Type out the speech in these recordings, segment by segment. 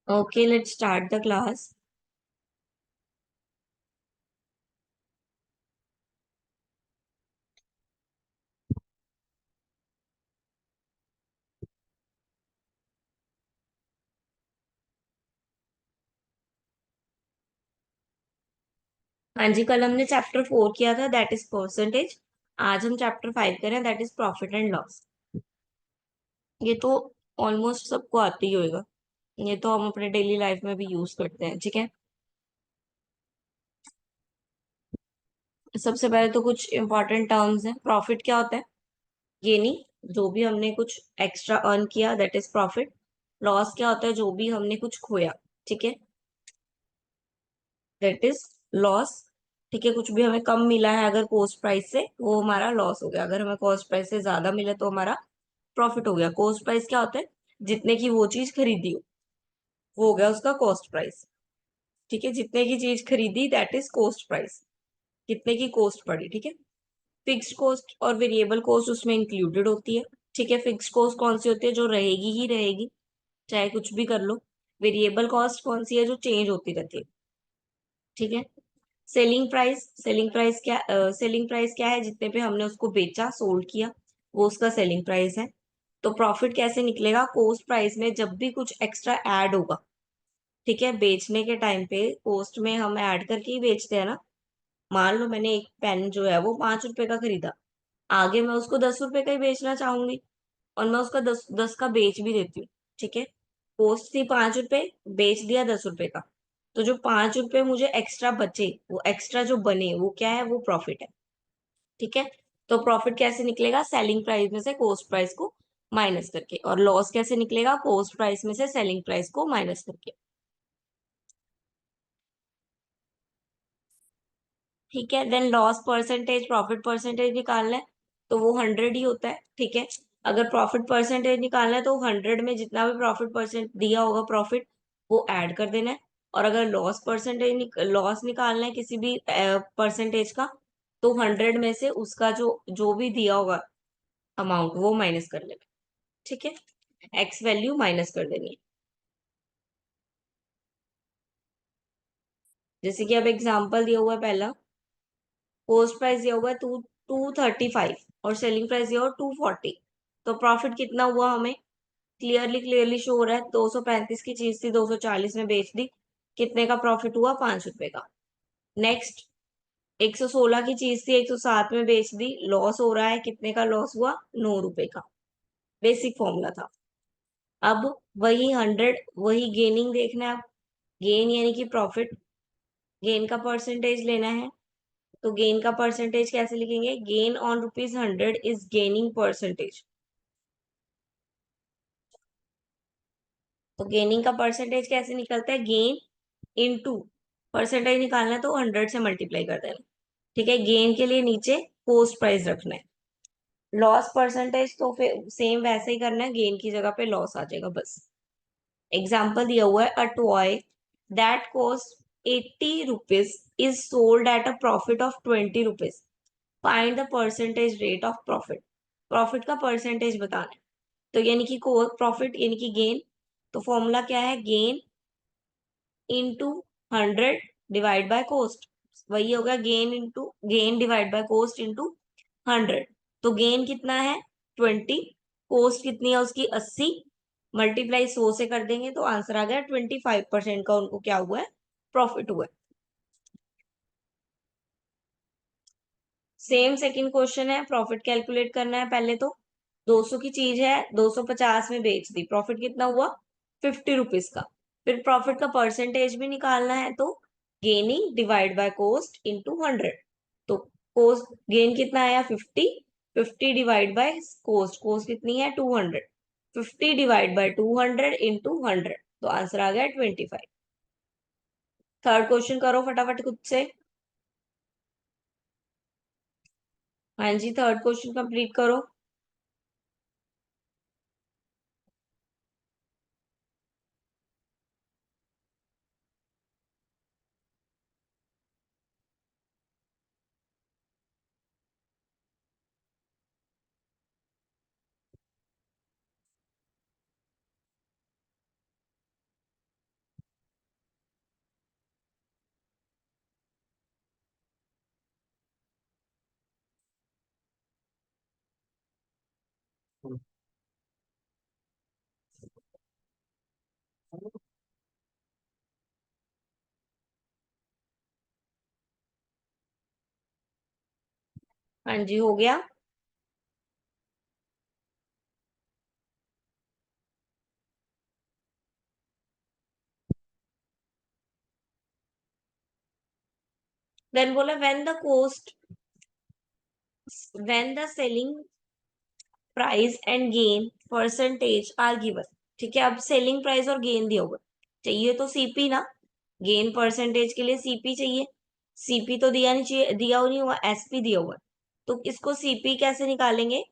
Okay, let's start the class. हाँ जी, कल हमने चैप्टर 4 किया था, दैट इज परसेंटेज। आज हम चैप्टर 5 करें, that is profit and loss. ये तो ऑलमोस्ट सबको आती ही होगा। ये तो हम अपने डेली लाइफ में भी यूज करते हैं, ठीक है। सबसे पहले तो कुछ इंपॉर्टेंट टर्म्स हैं। प्रॉफिट क्या होता है? गेनिंग, जो भी हमने कुछ एक्स्ट्रा अर्न किया, दैट इज प्रॉफिट। लॉस क्या होता है? जो भी हमने कुछ खोया, ठीक है, दैट इज लॉस। ठीक है, कुछ भी हमें कम मिला है अगर कॉस्ट प्राइस से, वो हमारा लॉस हो गया। अगर हमें कॉस्ट प्राइस से ज्यादा मिले तो हमारा प्रॉफिट हो गया। कॉस्ट प्राइस क्या होता है? जितने की वो चीज खरीदी हो, वो हो गया उसका कॉस्ट प्राइस। ठीक है, जितने की चीज खरीदी दैट इज कॉस्ट प्राइस। कितने की कॉस्ट पड़ी, ठीक है। फिक्स्ड कॉस्ट और वेरिएबल कॉस्ट उसमें इंक्लूडेड होती है। ठीक है, फिक्स्ड कॉस्ट कौन सी होती है? जो रहेगी ही रहेगी, चाहे कुछ भी कर लो। वेरिएबल कॉस्ट कौन सी है? जो चेंज होती रहती है, ठीक है। सेलिंग प्राइस क्या है? जितने पे हमने उसको बेचा, सोल्ड किया, वो उसका सेलिंग प्राइस है। तो प्रॉफिट कैसे निकलेगा? कॉस्ट प्राइस में जब भी कुछ एक्स्ट्रा ऐड होगा, ठीक है, बेचने के टाइम पे कॉस्ट में हम ऐड करके ही बेचते हैं ना। मान लो मैंने एक पेन जो है वो 5 रुपए का खरीदा, आगे मैं उसको 10 रुपए का ही बेचना चाहूंगी, और मैं उसका 10 10 का बेच भी देती हूँ, ठीक है। कॉस्ट थी 5 रुपए, बेच दिया 10 रुपए का। तो जो 5 रुपए मुझे एक्स्ट्रा बचे, वो एक्स्ट्रा जो बने, वो क्या है? वो प्रॉफिट है, ठीक है। तो प्रॉफिट कैसे निकलेगा? सेलिंग प्राइस में से कॉस्ट प्राइस को माइनस करके। और लॉस कैसे निकलेगा? कॉस्ट प्राइस में से सेलिंग प्राइस को माइनस करके। ठीक है, then loss percentage, profit percentage निकालना है तो वो 100 ही होता है, ठीक है। अगर प्रॉफिट परसेंटेज निकालना है तो 100 में जितना भी प्रॉफिट परसेंट दिया होगा, प्रॉफिट, वो ऐड कर देना है। और अगर लॉस निकालना है किसी भी परसेंटेज का, तो 100 में से उसका जो जो भी दिया होगा अमाउंट, वो माइनस कर लेना, ठीक है। एक्स वैल्यू माइनस कर देनी है। जैसे कि अब एग्जांपल दिया हुआ है पहला, कॉस्ट प्राइस दिया हुआ है 235 और सेलिंग प्राइस दिया हुआ 240। तो प्रॉफिट कितना हुआ हमें क्लियरली शो हो रहा है। 235 की चीज थी, 240 में बेच दी, कितने का प्रॉफिट हुआ? 5 रुपए का। नेक्स्ट, 116 की चीज थी, 107 में बेच दी, लॉस हो रहा है, कितने का लॉस हुआ? 9 रुपए का। बेसिक फॉर्मूला था। अब वही 100, वही गेनिंग देखना है। अब गेन यानी कि प्रॉफिट, गेन का परसेंटेज लेना है। तो गेन का परसेंटेज कैसे लिखेंगे? Gain on rupees 100 is gaining percentage. तो गेनिंग का परसेंटेज कैसे निकलता है? गेन इनटू परसेंटेज निकालना है तो 100 से मल्टीप्लाई कर देना, ठीक है। गेन के लिए नीचे कॉस्ट प्राइस रखना है। लॉस परसेंटेज तो फिर सेम वैसे ही करना है, गेन की जगह पे लॉस आ जाएगा बस। एग्जाम्पल दिया हुआ है, a toy that cost 80 rupees is sold at a profit of 20 rupees. Find the percentage rate of profit. Profit का परसेंटेज बताना है। तो यानी कि प्रॉफिट यानी कि गेन, तो फॉर्मूला क्या है? Gain into 100 divide by cost. वही होगा gain into gain divide by cost into 100। तो गेन कितना है? 20। कॉस्ट कितनी है उसकी? 80। मल्टीप्लाई 100 से कर देंगे तो आंसर आ गया 25% का उनको क्या हुआ है? प्रॉफिट हुआ है। सेम सेकंड क्वेश्चन है, प्रॉफिट कैलकुलेट करना है। पहले तो 200 की चीज है, 250 में बेच दी, प्रॉफिट कितना हुआ? 50 रुपीज का। फिर प्रॉफिट का परसेंटेज भी निकालना है, तो gaining divide by cost into 100। तो कॉस्ट गेन कितना आया? 50। 50 डिवाइड बाय कॉस्ट, कॉस्ट कितनी है? 200। 50 डिवाइड बाय 200 इंटू 100, तो आंसर आ गया 25। थर्ड क्वेश्चन करो फटाफट खुद से। हाँ जी, थर्ड क्वेश्चन कंप्लीट करो। हाँ जी, हो गया। देन बोला when the cost, when the selling price and gain percentage are given. ठीक है, अब सेलिंग प्राइस और गेन दिया हुआ है। चाहिए तो सीपी ना, गेन परसेंटेज के लिए सीपी चाहिए। सीपी तो दिया नहीं, चाहिए दिया नहीं हुआ, एसपी दिया हुआ है। तो इसको सीपी कैसे निकालेंगे?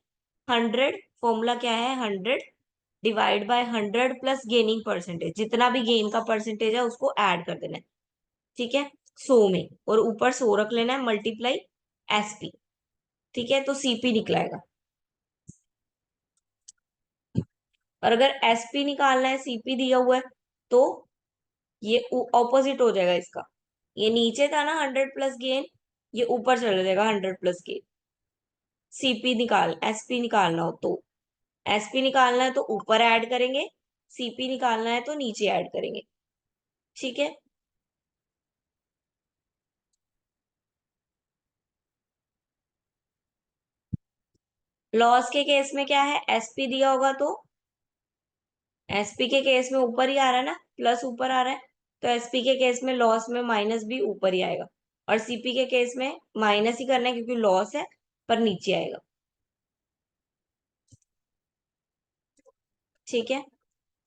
100, फॉर्मूला क्या है? 100 divide by 100 plus gaining percentage, जितना भी गेन का परसेंटेज है उसको ऐड कर देना है। ठीक है, 100 में, और ऊपर 100 रख लेना है, मल्टीप्लाई एसपी। ठीक है, तो सीपी निकलाएगा। और अगर एसपी निकालना है, सीपी दिया हुआ है, तो ये ऑपोजिट हो जाएगा इसका। ये नीचे था ना 100 प्लस गेन, ये ऊपर चला जाएगा 100 प्लस गेन। सीपी निकाल, एसपी निकालना हो तो, एसपी निकालना है तो ऊपर ऐड करेंगे, सीपी निकालना है तो नीचे ऐड करेंगे। ठीक है, लॉस के केस में क्या है? एसपी दिया होगा तो, एसपी के केस में ऊपर ही आ रहा है ना, प्लस ऊपर आ रहा है, तो एसपी के केस में लॉस में माइनस भी ऊपर ही आएगा। और सीपी के केस में माइनस ही करना है क्योंकि लॉस है, पर नीचे आएगा। ठीक है,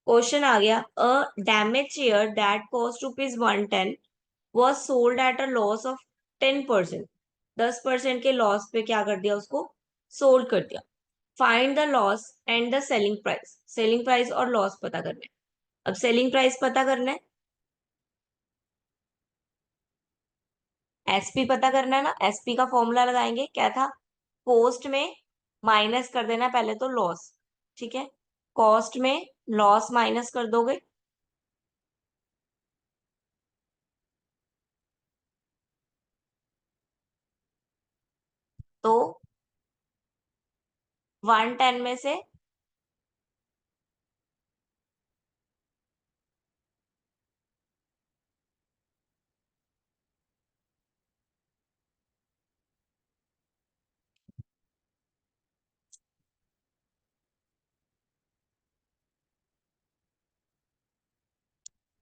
क्वेश्चन आ गया, a damage share that cost ₹110 was sold at a loss of 10%। 10% के लॉस पे क्या कर दिया? उसको सोल्ड कर दिया। Find the loss and the selling price. Selling price और लॉस पता करना है। अब सेलिंग प्राइस पता करना है, एसपी पता करना है ना। एसपी का फॉर्मूला लगाएंगे, क्या था? कॉस्ट में माइनस कर देना पहले तो लॉस। ठीक है, कॉस्ट में लॉस माइनस कर दोगे तो 110 में से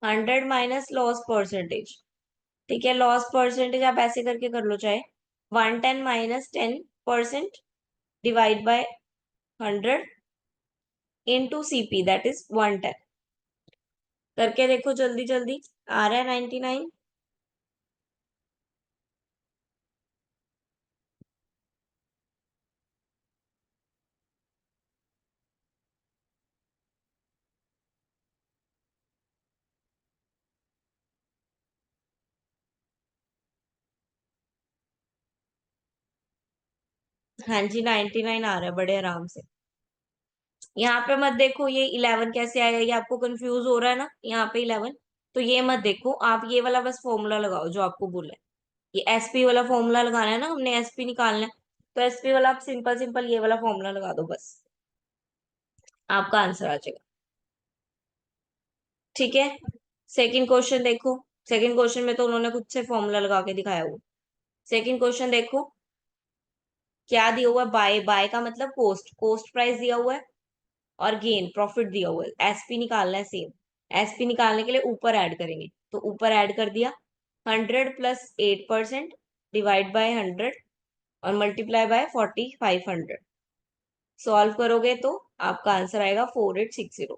100 माइनस लॉस परसेंटेज। ठीक है, लॉस परसेंटेज आप ऐसे करके कर लो चाहे, 110 minus 10% divide by 100 into CP that is 110। करके देखो जल्दी जल्दी, आ रहा है 99। हाँ जी, 99 आ रहा है बड़े आराम से। यहाँ पे मत देखो ये 11 कैसे आएगा, ये आपको कंफ्यूज हो रहा है ना, यहाँ पे 11। तो ये मत देखो आप, ये वाला बस फॉर्मूला लगाओ जो आपको बोला है। ये एसपी वाला फॉर्मूला लगाना है ना, हमने एसपी निकालना है। तो एसपी वाला आप सिंपल सिंपल ये वाला फॉर्मूला लगा दो बस, आपका आंसर आ जाएगा। ठीक है, सेकंड क्वेश्चन देखो। सेकंड क्वेश्चन में तो उन्होंने खुद से फॉर्मूला लगा के दिखाया हुआ। सेकंड क्वेश्चन देखो, क्या दिया हुआ है? बाय, बाय का मतलब कोस्ट, कोस्ट प्राइस दिया हुआ है, और गेन प्रॉफिट दिया हुआ है। एसपी निकालना है सेम। एसपी निकालने के लिए ऊपर ऐड करेंगे, तो ऊपर ऐड कर दिया, 100 प्लस 8% डिवाइड बाय 100 और मल्टीप्लाई बाय 4500। सॉल्व करोगे तो आपका आंसर आएगा 4860।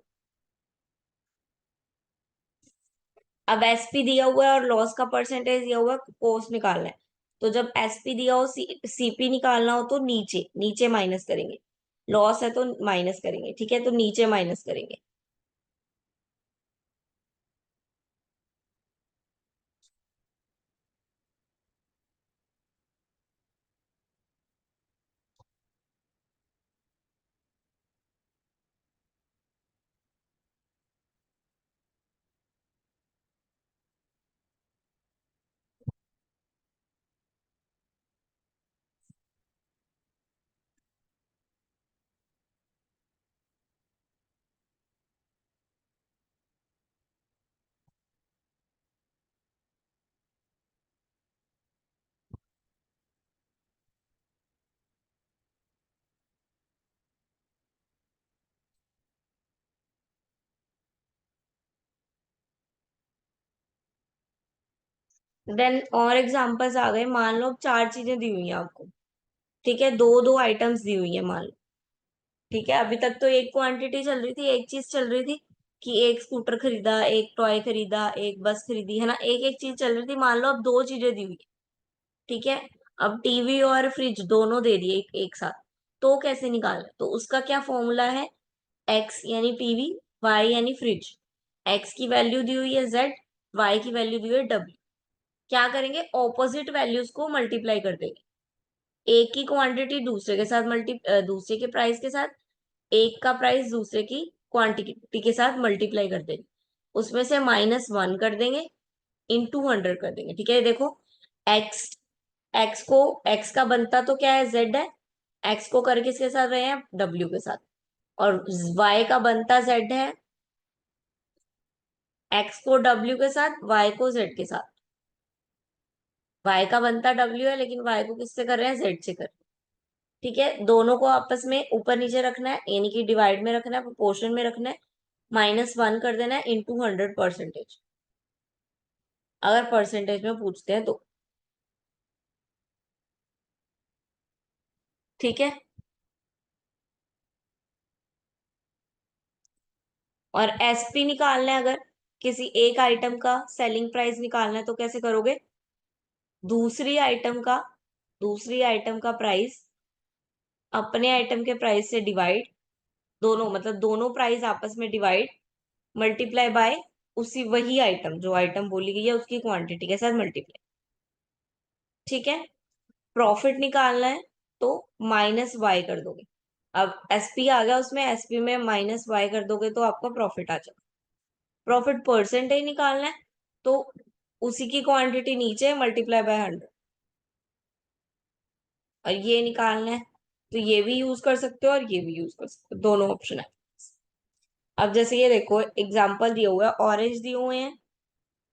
अब एसपी दिया हुआ है और लॉस का परसेंटेज दिया हुआ है, कोस्ट निकालना है। तो जब एसपी दिया हो, सीपी निकालना हो तो नीचे नीचे माइनस करेंगे। लॉस है तो माइनस करेंगे, ठीक है, तो नीचे माइनस करेंगे। देन और एग्जांपल्स आ गए। मान लो अब चार चीजें दी हुई हैं आपको, ठीक है, दो दो आइटम्स दी हुई है मान लो। ठीक है, अभी तक तो एक क्वांटिटी चल रही थी, एक चीज चल रही थी कि एक स्कूटर खरीदा, एक टॉय खरीदा, एक बस खरीदी, है ना, एक एक चीज चल रही थी। मान लो अब दो चीजें दी हुई है, ठीक है। अब टीवी और फ्रिज दोनों दे दिए एक साथ, तो कैसे निकालना, तो उसका क्या फॉर्मूला है, एक्स यानी टीवी, वाई यानी फ्रिज। एक्स की वैल्यू दी हुई है जेड, वाई की वैल्यू दी हुई है डब्ल्यू। क्या करेंगे, ऑपोजिट वैल्यूज को मल्टीप्लाई कर देंगे। एक की क्वांटिटी दूसरे के साथ दूसरे के प्राइस के साथ, एक का प्राइस दूसरे की क्वांटिटी के साथ मल्टीप्लाई कर देंगे। उसमें से -1 कर देंगे, इन 200 कर देंगे। ठीक है, देखो, एक्स एक्स को एक्स का बनता तो क्या है, जेड है। एक्स को करके किसके साथ रहे हैं, डब्ल्यू के साथ। और वाई का बनता जेड है, एक्स को डब्ल्यू के साथ, वाई को जेड के साथ। वाई का बनता डब्ल्यू है, लेकिन वाई को किससे कर रहे हैं, जेड से कर रहे हैं। ठीक है, दोनों को आपस में ऊपर नीचे रखना है, यानी कि डिवाइड में रखना है, प्रोपोर्शन में रखना है। -1 कर देना है इंटू 100%, अगर परसेंटेज में पूछते हैं तो। ठीक है, और एसपी निकालना है, अगर किसी एक आइटम का सेलिंग प्राइस निकालना है तो कैसे करोगे, दूसरी आइटम का दूसरी आइटम का प्राइस अपने आइटम के प्राइस से डिवाइड, दोनों मतलब दोनों प्राइस आपस में डिवाइड, मल्टीप्लाई बाय उसी वही आइटम, जो आइटम बोली गई है उसकी क्वांटिटी के साथ मल्टीप्लाई। ठीक है, प्रॉफिट निकालना है तो -y कर दोगे। अब एसपी आ गया, उसमें एसपी में -y कर दोगे तो आपका प्रॉफिट आ जाएगा। प्रॉफिट परसेंटेज निकालना है तो उसी की क्वांटिटी नीचे मल्टीप्लाई बाय 100, और ये निकालना है तो ये भी यूज कर सकते हो और ये भी यूज कर सकते हो, दोनों ऑप्शन है। अब जैसे ये देखो, एग्जाम्पल दिए हुए हैं, ऑरेंज दिए हुए हैं,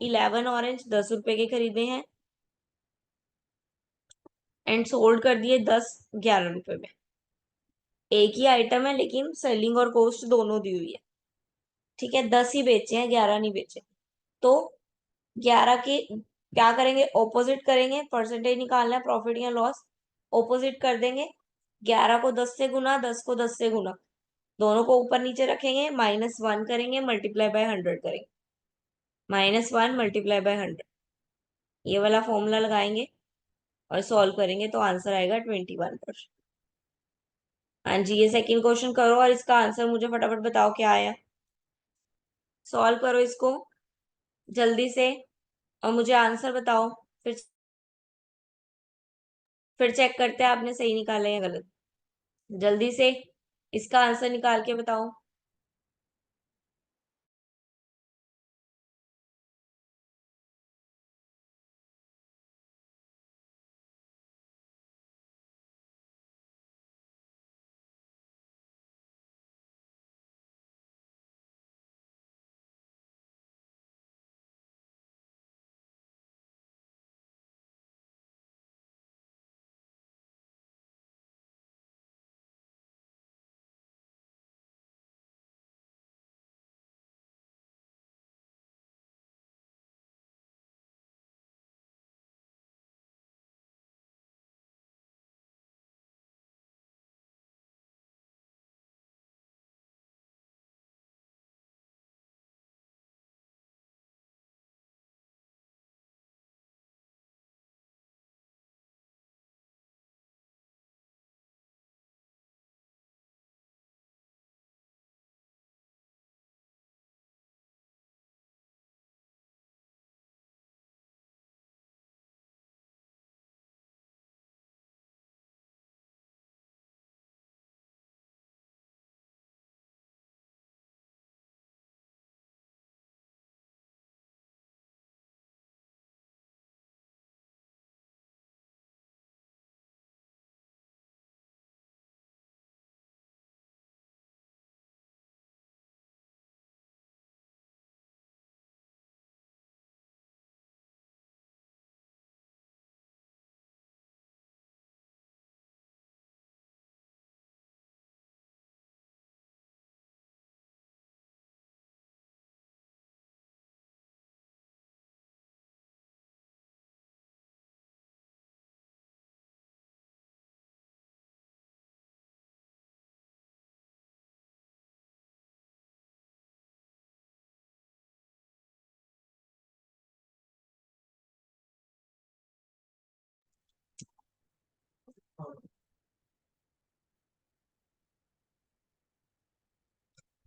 11 ऑरेंज 10 रुपए के खरीदे हैं, एंड सोल्ड कर दिए 10 11 रुपए में। एक ही आइटम है लेकिन सेलिंग और कॉस्ट दोनों दी हुई है। ठीक है, 10 ही बेचे हैं, 11 नहीं बेचे। तो 11 के क्या करेंगे, ऑपोजिट करेंगे, परसेंटेज निकालना है, प्रॉफिट या लॉस। ऑपोजिट कर देंगे, 11 को 10 से गुना, 10 को 10 से गुना, दोनों को ऊपर नीचे रखेंगे, -1 करेंगे, मल्टीप्लाई बाय 100 करेंगे, -1 मल्टीप्लाई बाय 100, ये वाला फॉर्मूला लगाएंगे और सॉल्व करेंगे तो आंसर आएगा 21%। हाँ जी, ये सेकंड क्वेश्चन करो और इसका आंसर मुझे फटाफट बताओ क्या आया। सॉल्व करो इसको जल्दी से और मुझे आंसर बताओ। फिर फिर चेक करते हैं आपने सही निकाला या गलत। जल्दी से इसका आंसर निकाल के बताओ।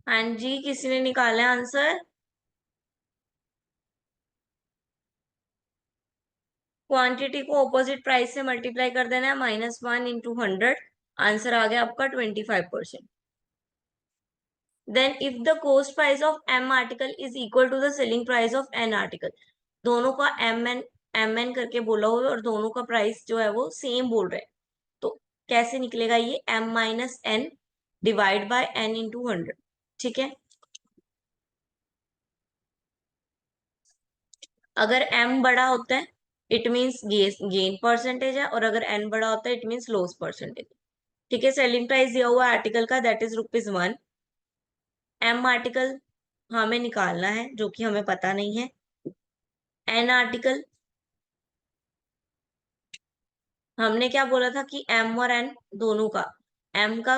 हाँ जी, किसी ने निकाला है आंसर? क्वांटिटी को ऑपोजिट प्राइस से मल्टीप्लाई कर देना है, -1 × 100। आंसर आ गया आपका 25%। Then if the cost price of m article is equal to the selling price of n article, दोनों का एम एन करके बोला हुआ है और दोनों का प्राइस जो है वो सेम बोल रहे हैं, तो कैसे निकलेगा ये? m - n divide by n × 100। ठीक है, अगर m बड़ा होता है इट मीन्स गेन परसेंटेज है, और अगर n बड़ा होता है इट मीन्स लॉस परसेंटेज। ठीक है, सेलिंग प्राइस दिया हुआ आर्टिकल का, दैट इज ₹1। m आर्टिकल हमें निकालना है जो कि हमें पता नहीं है। n आर्टिकल हमने क्या बोला था कि m और n दोनों का, m का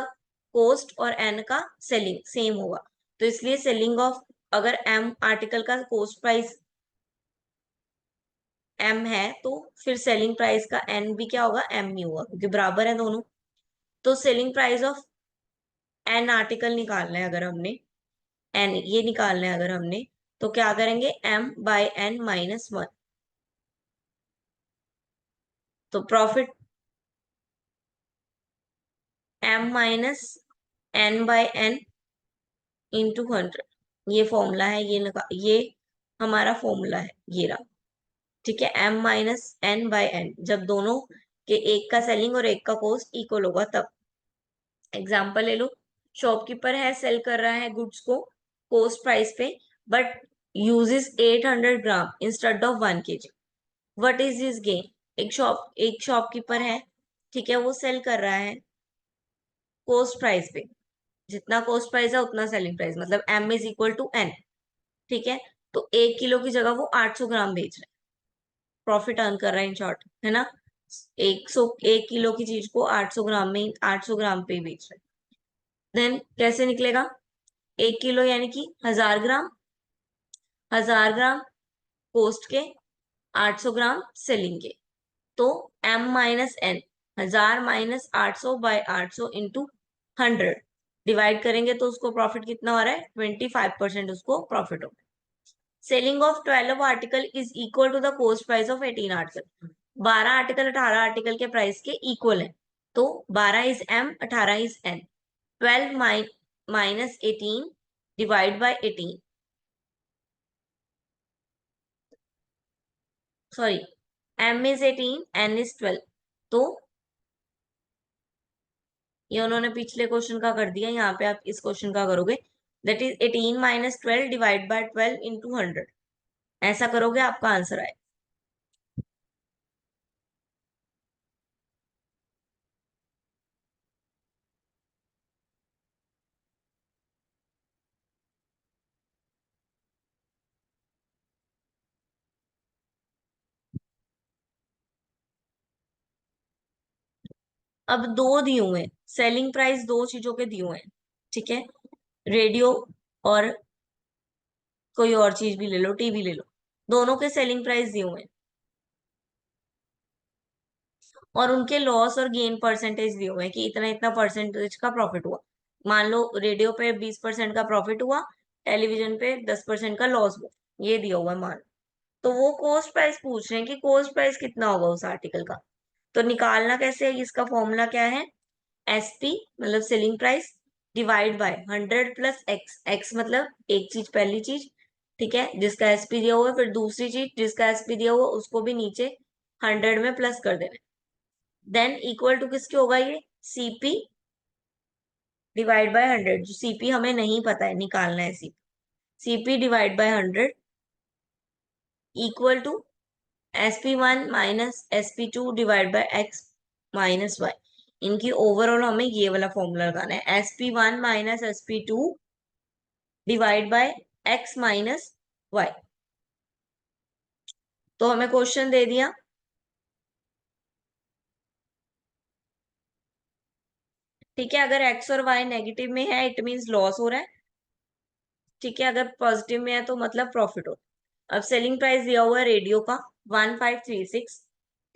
कॉस्ट और n का सेलिंग सेम होगा, तो इसलिए सेलिंग ऑफ, अगर m आर्टिकल का कॉस्ट प्राइस m है तो फिर सेलिंग प्राइस का n भी क्या होगा? m ही होगा, क्योंकि बराबर है दोनों। तो selling price of n article निकालना है अगर हमने, n ये निकालना है अगर हमने, तो क्या करेंगे? m/n - 1। तो प्रॉफिट m - n/n × 100, ये फॉर्मूला है, ये हमारा फॉर्मूला है, ये रहा। ठीक है, m - n/n, जब दोनों के एक का सेलिंग और एक का कॉस्ट इक्वल होगा तब। एग्जाम्पल ले लो, शॉपकीपर है, सेल कर रहा है गुड्स को कॉस्ट प्राइस पे, but uses 800 gram instead of 1 kg। What is his gain? एक शॉपकीपर है, ठीक है, वो सेल कर रहा है कॉस्ट प्राइस पे, जितना कॉस्ट प्राइस है उतना सेलिंग प्राइस, मतलब m = n। ठीक है, तो 1 किलो की जगह वो 800 ग्राम बेच रहा है, प्रॉफिट अर्न कर रहा है इन शॉर्ट, है ना। 1 किलो की चीज को 800 ग्राम में, 800 ग्राम पे बेच रहा है। देन कैसे निकलेगा? 1 किलो यानी कि 1000 ग्राम, 1000 ग्राम कॉस्ट के, 800 ग्राम सेलिंग के। तो m - n, 1000 - 800/800 × 100 डिवाइड करेंगे तो उसको प्रॉफिट कितना हो रहा है? 25% उसको प्रॉफिट हो। Selling of 12 article is equal to the cost price of 18 article. 12 article 18 article के प्राइस के इक्वल है, तो 12 is m, 18 is n। 12 minus 18 divide by 18, sorry, m is 18, n is 12। तो ये उन्होंने पिछले क्वेश्चन का कर दिया, यहाँ पे आप इस क्वेश्चन का करोगे, दैट इज 18 - 12 डिवाइड बाय 12 × 100। ऐसा करोगे आपका आंसर आए। अब दो दिए हुए हैं, सेलिंग प्राइस दो चीजों के दिए हुए हैं। ठीक है, रेडियो और कोई और चीज भी ले लो, टीवी ले लो, दोनों के सेलिंग प्राइस दिए हुए हैं और उनके लॉस और गेन परसेंटेज दिए हुए हैं कि इतना इतना परसेंटेज का प्रॉफिट हुआ। मान लो रेडियो पे 20% का प्रॉफिट हुआ, टेलीविजन पे 10% का लॉस हुआ, ये दिया हुआ है मान। तो वो कॉस्ट प्राइस पूछ रहे हैं कि कॉस्ट प्राइस कितना होगा उस आर्टिकल का। तो निकालना कैसे है? इसका फॉर्मूला क्या है? एसपी मतलब selling price divide by 100 plus x. X मतलब एक चीज, पहली चीज, ठीक है, जिसका एसपी दिया हुआ है, फिर दूसरी चीज जिसका एसपी दिया हुआ है, उसको भी नीचे 100 में प्लस कर देना। देन इक्वल टू किसके होगा ये? CP divide by 100। जो सीपी हमें नहीं पता है, निकालना है CP. CP divide by 100 equal to SP1 - SP2 divide by x minus y. इनकी ओवरऑल हमें ये वाला फॉर्मूला लगाना है, SP1 - SP2 divide by x minus y. तो हमें क्वेश्चन दे दिया, ठीक है, अगर एक्स और वाई नेगेटिव में है इट मींस लॉस हो रहा है, ठीक है, अगर पॉजिटिव में है तो मतलब प्रॉफिट हो। अब सेलिंग प्राइस दिया हुआ है रेडियो का 1536,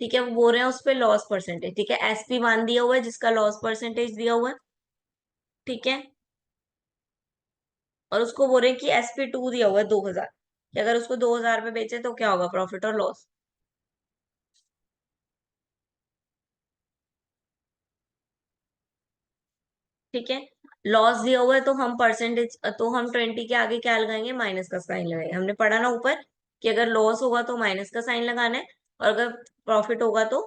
ठीक है, वो बोल रहे हैं उस पर लॉस परसेंटेज, ठीक है, SP1 दिया हुआ है जिसका लॉस परसेंटेज दिया हुआ है, ठीक है, और उसको बोल रहे हैं कि SP2 दिया हुआ है 2000, कि अगर उसको 2000 में बेचे तो क्या होगा, प्रॉफिट और लॉस। ठीक है, लॉस दिया हुआ है तो हम परसेंटेज, तो हम 20 के आगे क्या लगाएंगे, माइनस का साइन लगाएंगे। हमने पढ़ा ना ऊपर कि अगर लॉस होगा तो माइनस का साइन लगाना है, और अगर प्रॉफिट होगा तो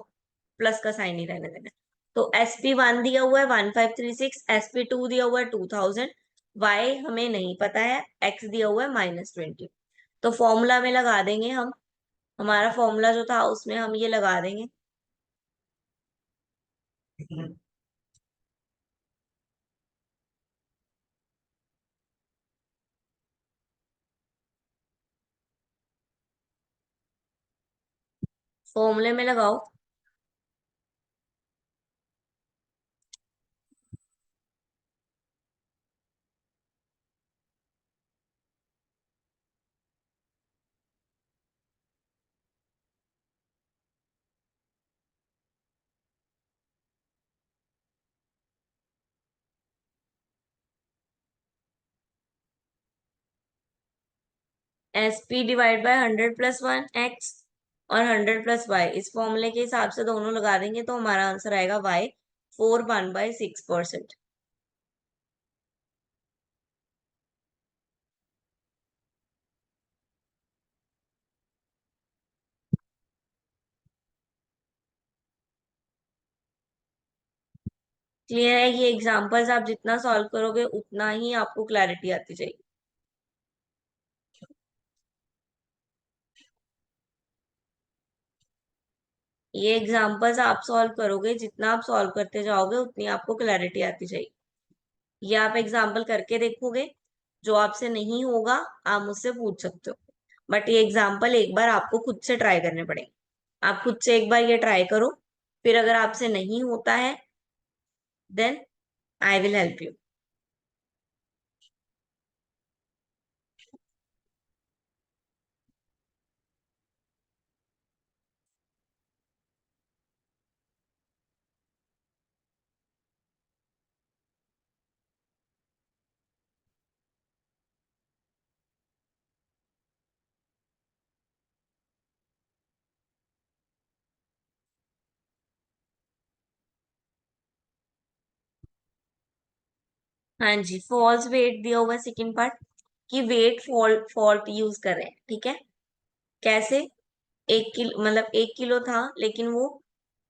प्लस का साइन ही रहने देना है। तो SP1 दिया हुआ है 1536, SP2 दिया हुआ है 2000, वाई हमें नहीं पता है, एक्स दिया हुआ है -20। तो फॉर्मूला में लगा देंगे हम, हमारा फॉर्मूला जो था उसमें हम ये लगा देंगे। फॉर्मूले में लगाओ। SP डिवाइड बाय 100 + 1 एक्स और 100 + y, इस फॉर्मूले के हिसाब से दोनों लगा देंगे तो हमारा आंसर आएगा y 4 1/6%। क्लियर है? ये एग्जांपल्स आप जितना सॉल्व करोगे उतना ही आपको क्लैरिटी आती जाएगी। ये एग्जांपल्स आप सॉल्व करोगे, जितना आप सॉल्व करते जाओगे उतनी आपको क्लैरिटी आती जाएगी। ये आप एग्जाम्पल करके देखोगे, जो आपसे नहीं होगा आप मुझसे पूछ सकते हो, बट ये एग्जाम्पल एक बार आपको खुद से ट्राई करने पड़ेंगे। आप खुद से एक बार ये ट्राई करो, फिर अगर आपसे नहीं होता है then I will help you. हाँ जी, फॉल्स वेट दिया हुआ है सेकेंड पार्ट, कि वेट फॉल्ट फॉल्ट यूज कर रहे हैं। ठीक है, कैसे? 1 किलो, मतलब 1 किलो था लेकिन वो,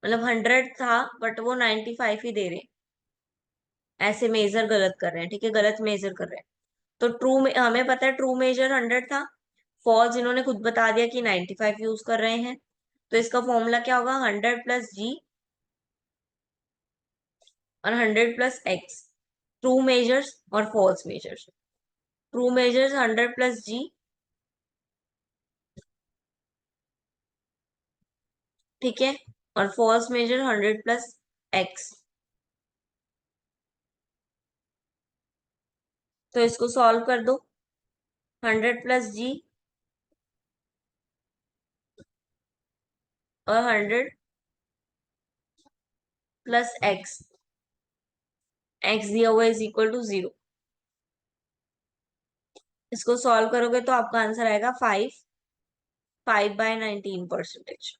मतलब 100 था बट वो 95 ही दे रहे हैं, ऐसे मेजर गलत कर रहे हैं। ठीक है, गलत मेजर कर रहे हैं। तो ट्रू में हमें पता है ट्रू मेजर 100 था, फॉल्स इन्होंने खुद बता दिया कि 95 यूज कर रहे हैं। तो इसका फॉर्मूला क्या होगा, 100 + g और 100 + x, ट्रू मेजर्स और false measures. True measures 100 + g, ठीक है, और फॉल्स मेजर 100 + x। तो इसको सॉल्व कर दो, 100 + g और 100 + x, x दिया हुआ = 0। इसको सॉल्व करोगे तो आपका आंसर आएगा 5/19%।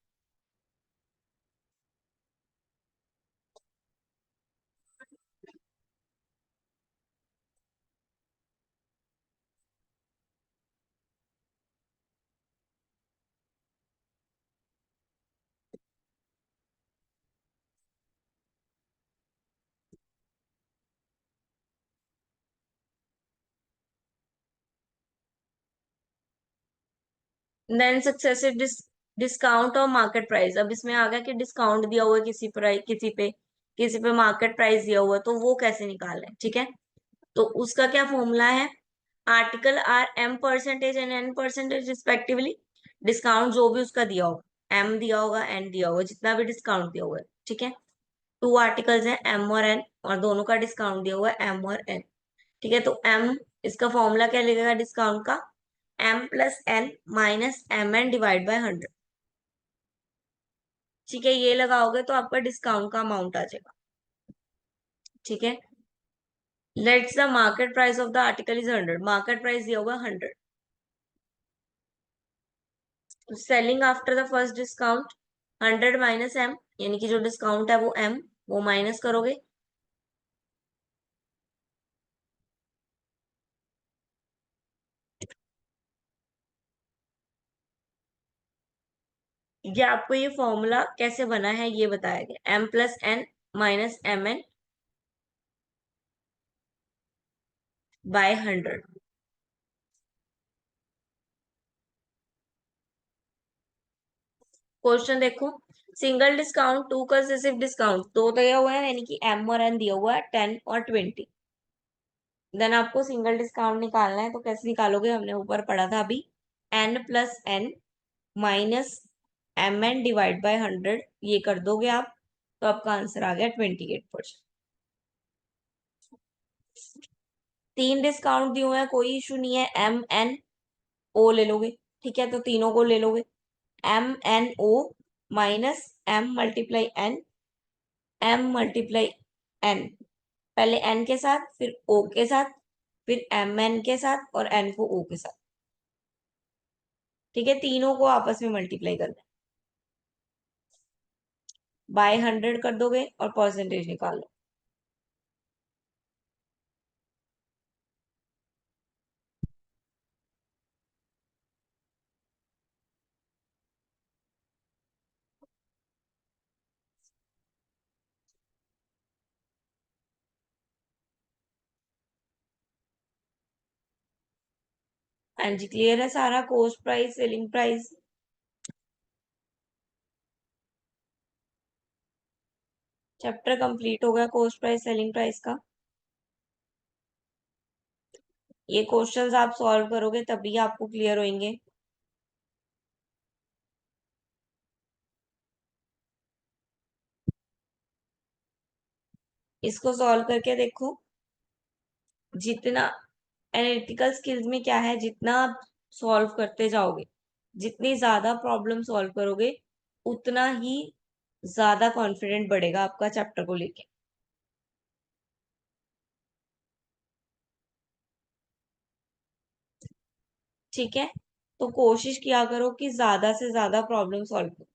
देन सक्सेसिव डिस्काउंट और मार्केट प्राइस। अब इसमें आ गया कि डिस्काउंट दिया हुआ है किसी प्राइस, किसी पे मार्केट प्राइस दिया हुआ है, तो वो कैसे निकालना है। ठीक है, तो उसका क्या फॉर्मूला है, article are M% and N% respectively. Discount जो भी उसका दिया होगा, M दिया होगा, N दिया होगा, जितना भी डिस्काउंट दिया हुआ है। ठीक है, टू आर्टिकल्स हैं M और N, और दोनों का डिस्काउंट दिया हुआ है M और N। ठीक है, तो M, इसका फॉर्मूला क्या लगेगा डिस्काउंट का, M + N - MN/100। ठीक है, ये लगाओगे तो आपका डिस्काउंट का अमाउंट आ जाएगा। ठीक है, let's the market price of the article is 100, market price दिया होगा 100, selling after the first discount 100 minus m, यानी कि जो डिस्काउंट है वो एम, वो माइनस करोगे, ये आपको ये फॉर्मूला कैसे बना है ये बताया गया, m plus n minus m n by 100। Question देखो, सिंगल डिस्काउंट, टू कंसेसिव डिस्काउंट, दो दिया हुआ है, यानी कि एम और एन दिया हुआ है 10 और 20। देन आपको सिंगल डिस्काउंट निकालना है, तो कैसे निकालोगे, हमने ऊपर पढ़ा था अभी, n plus n minus m n divide by 100, ये कर दोगे आप, तो आपका आंसर आ गया 28%। तीन डिस्काउंट दिए हुए हैं, कोई इशू नहीं है, एम एन ओ ले लोगे, ठीक है, तो तीनों को ले लोगे, m n o minus m multiply n, m multiply n, पहले एन के साथ फिर ओ के साथ फिर एम एन के साथ और एन को ओ के साथ, ठीक है, तीनों को आपस में मल्टीप्लाई करना है, बाय 100 कर दोगे और परसेंटेज निकाल लो। हाँ जी, क्लियर है सारा, cost price selling price, chapter complete हो गया कॉस्ट प्राइस सेलिंग प्राइस का। ये क्वेश्चंस आप सॉल्व करोगे तभी आपको क्लियर होंगे। इसको सॉल्व करके देखो, जितना एनालिटिकल स्किल्स में क्या है, जितना आप सॉल्व करते जाओगे, जितनी ज्यादा प्रॉब्लम सॉल्व करोगे, उतना ही ज्यादा कॉन्फिडेंट बढ़ेगा आपका चैप्टर को लेके, ठीक है। तो कोशिश किया करो कि ज्यादा से ज्यादा प्रॉब्लम सॉल्व करो।